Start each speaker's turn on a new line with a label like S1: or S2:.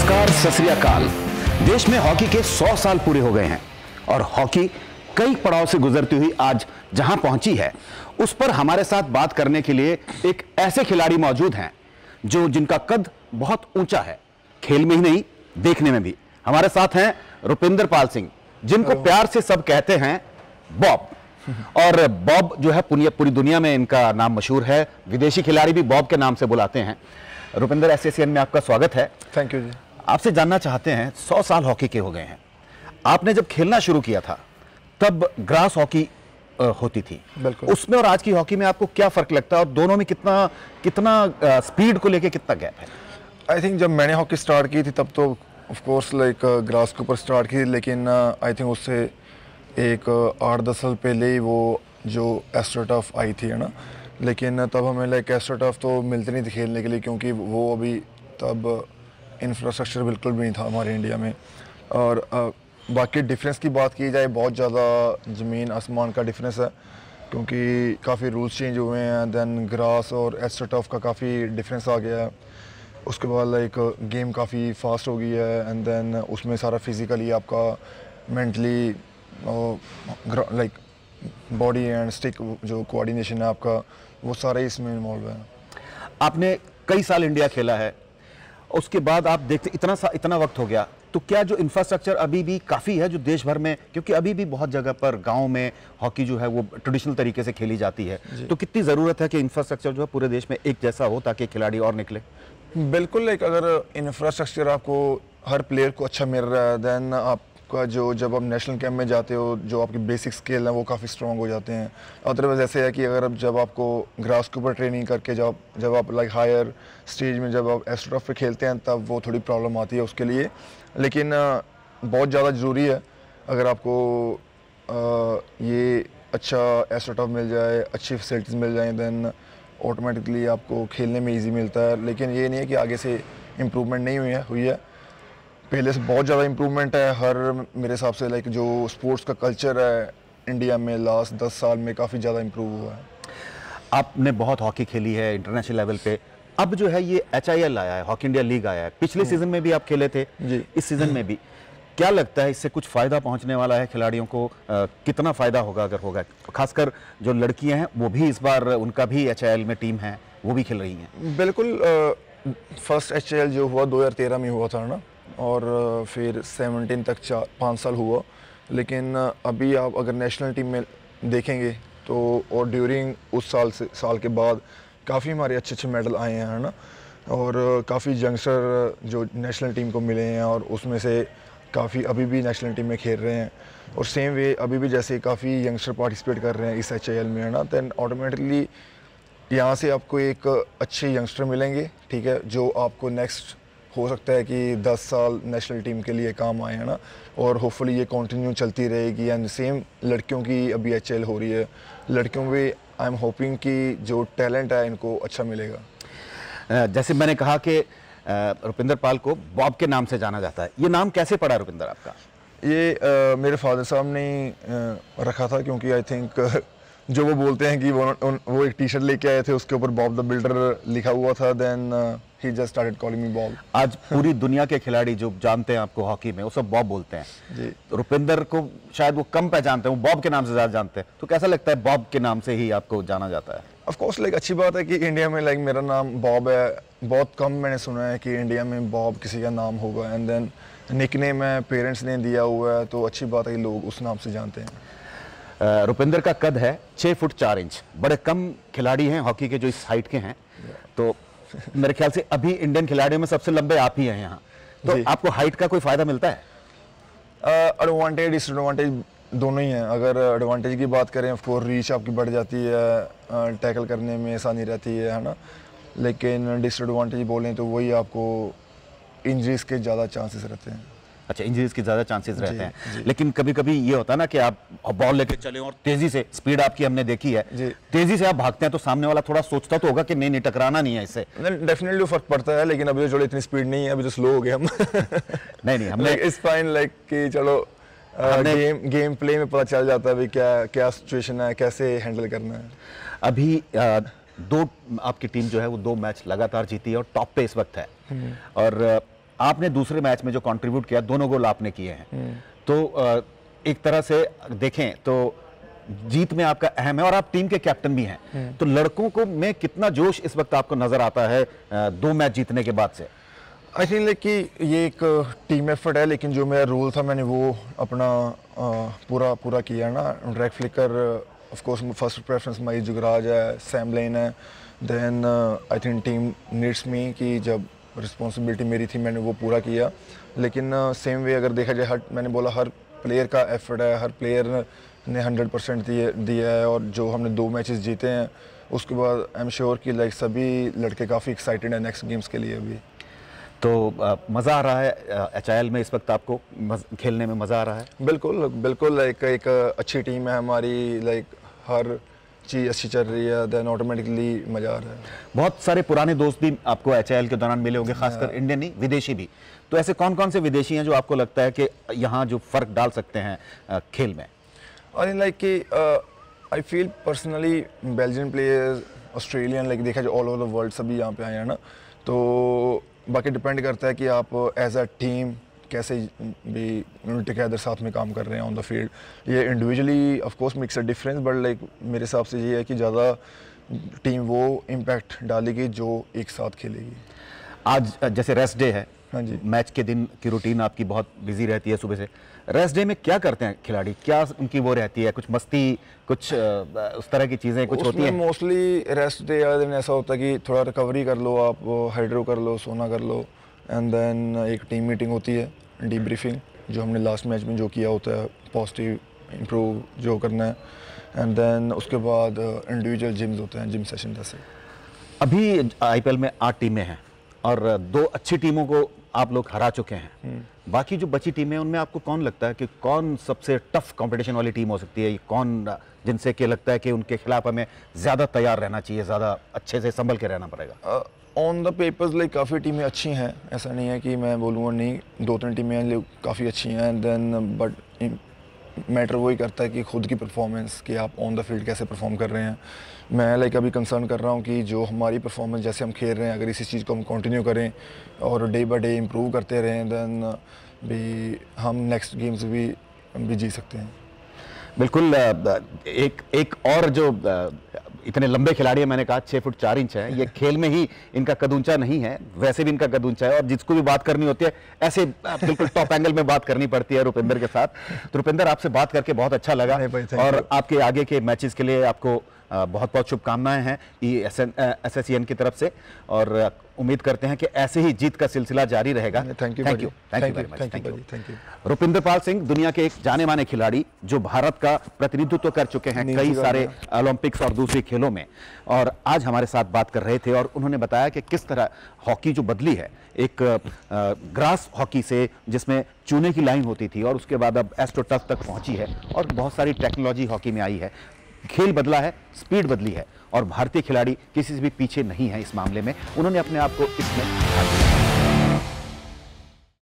S1: नमस्कार, सत श्री अकाल। देश में हॉकी के 100 साल पूरे हो गए हैं और हॉकी कई पड़ाव से गुजरती हुई आज जहां पहुंची है, उस पर हमारे साथ बात करने के लिए एक ऐसे खिलाड़ी मौजूद हैं जिनका कद बहुत ऊंचा है, खेल में ही नहीं देखने में भी। हमारे साथ हैं रुपिंदर पाल सिंह, जिनको प्यार से सब कहते हैं बॉब। और बॉब जो है पूरी दुनिया में इनका नाम मशहूर है, विदेशी खिलाड़ी भी बॉब के नाम से बुलाते हैं। रुपिंदर, एसएससीएन में आपका स्वागत है।
S2: थैंक यू जी।
S1: आपसे जानना चाहते हैं, 100 साल हॉकी के हो गए हैं, आपने जब खेलना शुरू किया था तब ग्रास हॉकी होती थी,
S2: बिल्कुल।
S1: उसमें और आज की हॉकी में आपको क्या फर्क लगता है और दोनों में कितना स्पीड को लेके कितना गैप है?
S2: आई थिंक जब मैंने हॉकी स्टार्ट की थी तब तो ऑफ कोर्स लाइक ग्रास के ऊपर स्टार्ट की, लेकिन आई थिंक उससे एक 8-10 साल पहले ही वो जो एस्ट्रोटर्फ आई थी, है ना। लेकिन तब हमें लाइक एस्ट्रोटर्फ तो मिलते नहीं थे खेलने के लिए, क्योंकि वो अभी तब इंफ्रास्ट्रक्चर बिल्कुल भी नहीं था हमारे इंडिया में। और बाकी डिफरेंस की बात की जाए, बहुत ज़्यादा ज़मीन आसमान का डिफरेंस है, क्योंकि काफ़ी रूल्स चेंज हुए हैं। दैन ग्रास और एस्ट्रोटर्फ का काफ़ी डिफरेंस आ गया है। उसके बाद लाइक गेम काफ़ी फास्ट हो गई है, एंड देन उसमें सारा फिज़िकली आपका mentally like body and stick जो कोऑर्डिनेशन है आपका, वो सारा ही इसमें इन्वॉल्व है।
S1: आपने कई साल इंडिया खेला है, उसके बाद आप देखते इतना वक्त हो गया, तो क्या जो इंफ्रास्ट्रक्चर अभी भी काफ़ी है जो देश भर में, क्योंकि अभी भी बहुत जगह पर गांव में हॉकी जो है वो ट्रेडिशनल तरीके से खेली जाती है, तो कितनी ज़रूरत है कि इंफ्रास्ट्रक्चर जो है पूरे देश में एक जैसा हो ताकि खिलाड़ी और निकले?
S2: बिल्कुल, लाइक अगर इंफ्रास्ट्रक्चर आपको हर प्लेयर को अच्छा मिल रहा है, देन आपका जब आप नेशनल कैंप में जाते हो, जो आपकी बेसिक स्किल है वो काफ़ी स्ट्रॉन्ग हो जाते हैं। अदरवाइज ऐसे है कि अगर जब आपको ग्रास के ऊपर ट्रेनिंग करके जब आप लाइक हायर स्टेज में जब आप एस्ट्रोटर्फ पे खेलते हैं, तब वो थोड़ी प्रॉब्लम आती है उसके लिए। लेकिन बहुत ज़्यादा ज़रूरी है, अगर आपको ये अच्छा एस्ट्रोटर्फ मिल जाए, अच्छी फैसिलिटीज़ मिल जाए, देन ऑटोमेटिकली आपको खेलने में इजी मिलता है। लेकिन ये नहीं है कि आगे से इम्प्रूवमेंट नहीं हुई है, पहले से बहुत ज़्यादा इम्प्रूवमेंट है। हर मेरे हिसाब से लाइक जो स्पोर्ट्स का कल्चर है इंडिया में लास्ट 10 साल में काफ़ी ज़्यादा इम्प्रूव हुआ है।
S1: आपने बहुत हॉकी खेली है इंटरनेशनल लेवल पे, अब जो है ये HIL आया है, हॉकी इंडिया लीग आया है, पिछले सीजन में भी आप खेले थे
S2: जी।
S1: इस सीजन में भी क्या लगता है इससे कुछ फायदा पहुंचने वाला है खिलाड़ियों को? कितना फायदा होगा अगर होगा? खासकर जो लड़कियां हैं वो भी इस बार, उनका भी HIL में टीम है, वो भी खेल रही हैं।
S2: बिल्कुल। फर्स्ट HIL जो हुआ 2013 में हुआ था ना, और फिर 17 तक 5 साल हुआ। लेकिन अभी आप अगर नेशनल टीम में देखेंगे तो, और ड्यूरिंग उस साल के बाद काफ़ी हमारे अच्छे मेडल आए हैं, है ना। और काफ़ी यंगस्टर जो नेशनल टीम को मिले हैं, और उसमें से काफ़ी अभी भी नेशनल टीम में खेल रहे हैं। और सेम वे अभी भी जैसे काफ़ी यंगस्टर पार्टिसिपेट कर रहे हैं इस HIL में, है ना। दैन ऑटोमेटिकली यहाँ से आपको एक अच्छे यंगस्टर मिलेंगे, ठीक है, जो आपको नेक्स्ट हो सकता है कि 10 साल नेशनल टीम के लिए काम आए, है ना। और होपफुली ये कंटिन्यू चलती रहेगी। एंड सेम लड़कियों की अभी HIL हो रही है, लड़कियों में आई एम होपिंग कि जो टैलेंट है इनको अच्छा मिलेगा।
S1: जैसे मैंने कहा कि रुपिंदर पाल को बॉब के नाम से जाना जाता है, ये नाम कैसे पड़ा रुपिंदर आपका?
S2: ये मेरे फादर साहब ने रखा था, क्योंकि आई थिंक जो वो बोलते हैं कि वो एक टी-शर्ट लेके आए थे, उसके ऊपर बॉब द बिल्डर लिखा हुआ था। Then he just started calling me Bob.
S1: आज पूरी दुनिया के खिलाड़ी जो जानते हैं आपको हॉकी में, वो सब बॉब बोलते हैं
S2: जी।
S1: तो रुपिंदर को शायद वो कम पहचानते हैं, वो बॉब के नाम से ज़्यादा जानते हैं। तो कैसा लगता है बॉब के नाम से ही आपको जाना जाता है?
S2: ऑफ कोर्स लाइक अच्छी बात है कि इंडिया में लाइक मेरा नाम बॉब है। बहुत कम मैंने सुना है कि इंडिया में बॉब किसी का नाम होगा। एंड देन निकनेम है, पेरेंट्स ने दिया हुआ है, तो अच्छी बात है कि लोग उस नाम से जानते हैं।
S1: रुपिंदर का कद है 6 फुट 4 इंच। बड़े कम खिलाड़ी हैं हॉकी के जो इस हाइट के हैं, तो मेरे ख्याल से अभी इंडियन खिलाड़ियों में सबसे लंबे आप ही हैं यहाँ। तो आपको हाइट का कोई फायदा मिलता है?
S2: एडवांटेज डिसएडवांटेज दोनों ही हैं। अगर एडवांटेज की बात करें, ऑफ कोर्स रीच आपकी बढ़ जाती है, टैकल करने में आसानी रहती है ना। लेकिन डिसएडवांटेज बोलें तो वही आपको इंजरीज के ज़्यादा चांसेस रहते हैं।
S1: अच्छा, इंजरीज के ज़्यादा चांसेस रहते हैं। लेकिन कभी कभी ये होता है ना कि आप बॉल लेके चले और तेजी से, स्पीड आपकी हमने देखी है, तेजी से आप भागते हैं तो सामने वाला थोड़ा सोचता तो होगा कि नहीं टकराना नहीं है इससे।
S2: डेफिनेटली फर्क पड़ता है, लेकिन अभी जो इतनी स्पीड नहीं है, अभी तो स्लो हो गए हम।
S1: नहीं हमने
S2: इस फाइन लाइक कि चलो गेम प्ले में पता चल जाता है भाई क्या सिचुएशन है, कैसे हैंडल करना है।
S1: अभी दो आपकी टीम जो है वो 2 मैच लगातार जीती है और टॉप पे इस वक्त है। और आपने दूसरे मैच में जो कंट्रीब्यूट किया, दोनों गोल आपने किए हैं, तो एक तरह से देखें तो जीत में आपका अहम है और आप टीम के कैप्टन भी हैं, तो लड़कों को में कितना जोश इस वक्त आपको नजर आता है 2 मैच जीतने के बाद से?
S2: आई थिंक कि ये एक टीम एफर्ट है, लेकिन जो मेरा रोल था मैंने वो अपना पूरा किया ना। Drag flicker of course first preference my Jugraj है, सैम लेन है, then I think team needs me कि जब रिस्पॉन्सिबिलिटी मेरी थी मैंने वो पूरा किया। लेकिन सेम वे अगर देखा जाए, मैंने बोला हर प्लेयर का एफर्ट है, हर प्लेयर ने 100% दिया है, और जो हमने 2 मैचेस जीते हैं उसके बाद आई एम श्योर कि लाइक सभी लड़के काफ़ी एक्साइटेड हैं नेक्स्ट गेम्स के लिए अभी।
S1: तो मज़ा आ रहा है HIL में इस वक्त आपको खेलने में मज़ा आ रहा है?
S2: बिल्कुल लाइक एक अच्छी टीम है हमारी, लाइक हर चीज़ अच्छी चल रही है, देन ऑटोमेटिकली मज़ा आ रहा है। बहुत
S1: सारे पुराने दोस्त भी आपको HIL के दौरान मिले होंगे, खासकर इंडियन ही विदेशी भी, तो ऐसे कौन कौन से विदेशी हैं जो आपको लगता है कि यहाँ जो फ़र्क डाल सकते हैं खेल में?
S2: और लाइक कि I feel personally Belgian players, Australian, like देखा जाए ऑल ओवर द वर्ल्ड सभी यहाँ पे आए हैं ना, तो बाकी डिपेंड करता है कि आप एज अ टीम कैसे भी टुगेदर साथ में काम कर रहे हैं ऑन द फील्ड। ये individually of course makes a difference, but like मेरे हिसाब से ये है कि ज़्यादा टीम वो इम्पैक्ट डालेगी जो एक साथ खेलेगी।
S1: आज जैसे रेस्ट डे है,
S2: हाँ जी,
S1: मैच के दिन की रूटीन आपकी बहुत बिजी रहती है सुबह से, रेस्ट डे में क्या करते हैं खिलाड़ी? क्या उनकी वो रहती है, कुछ मस्ती, कुछ उस तरह की चीज़ें कुछ होती हैं?
S2: मोस्टली रेस्ट डे वाले दिन ऐसा होता है कि थोड़ा रिकवरी कर लो, आप हाइड्रो कर लो, सोना कर लो, एंड देन एक टीम मीटिंग होती है, डीब्रीफिंग, जो हमने लास्ट मैच में जो किया होता है, पॉजिटिव इम्प्रूव जो करना है, एंड देन उसके बाद इंडिविजुअल जिम्स होते हैं, जिम सेशन जैसे।
S1: अभी IPL में 8 टीमें हैं और 2 अच्छी टीमों को आप लोग हरा चुके हैं, बाकी जो बची टीमें उनमें आपको कौन लगता है कि कौन सबसे टफ कंपटीशन वाली टीम हो सकती है? कौन जिनसे कि लगता है कि उनके खिलाफ हमें ज़्यादा तैयार रहना चाहिए, ज़्यादा अच्छे से संभल के रहना पड़ेगा?
S2: ऑन द पेपर्स लाइक काफ़ी टीमें अच्छी हैं, ऐसा नहीं है कि मैं बोलूँगा नहीं, 2-3 टीमें काफ़ी अच्छी हैं, देन बट मैटर वही करता है कि खुद की परफॉर्मेंस, कि आप ऑन द फील्ड कैसे परफॉर्म कर रहे हैं। मैं लाइक अभी कंसर्न कर रहा हूँ कि जो हमारी परफॉर्मेंस जैसे हम खेल रहे हैं, अगर इसी चीज़ को हम कंटिन्यू करें और डे बाय डे इम्प्रूव करते रहें, देन भी हम नेक्स्ट गेम्स भी जीत सकते हैं।
S1: बिल्कुल। एक और जो इतने लंबे खिलाड़ी हैं, मैंने कहा 6 फुट 4 इंच है, ये खेल में ही इनका कद ऊंचा नहीं है, वैसे भी इनका कद ऊंचा है, और जिसको भी बात करनी होती है ऐसे बिल्कुल टॉप एंगल में बात करनी पड़ती है रुपिंदर के साथ। तो रुपिंदर, आपसे बात करके बहुत अच्छा लगा, और आपके आगे के मैचेस के लिए आपको बहुत बहुत शुभकामनाएं हैं SSEN की तरफ से, और उम्मीद करते हैं कि ऐसे ही जीत का सिलसिला जारी रहेगा।
S2: Thank you very much.
S1: Rupinder Pal Singh दुनिया के एक जाने माने खिलाड़ी जो भारत का प्रतिनिधित्व कर चुके हैं कई सारे ओलंपिक्स और दूसरे खेलों में, और आज हमारे साथ बात कर रहे थे, और उन्होंने बताया कि किस तरह हॉकी जो बदली है एक ग्रास हॉकी से, जिसमें चूने की लाइन होती थी, और उसके बाद अब एस्ट्रोटर्फ तक पहुंची है, और बहुत सारी टेक्नोलॉजी हॉकी में आई है। खेल बदला है, स्पीड बदली है, और भारतीय खिलाड़ी किसी से भी पीछे नहीं है इस मामले में। उन्होंने अपने आप को इसमें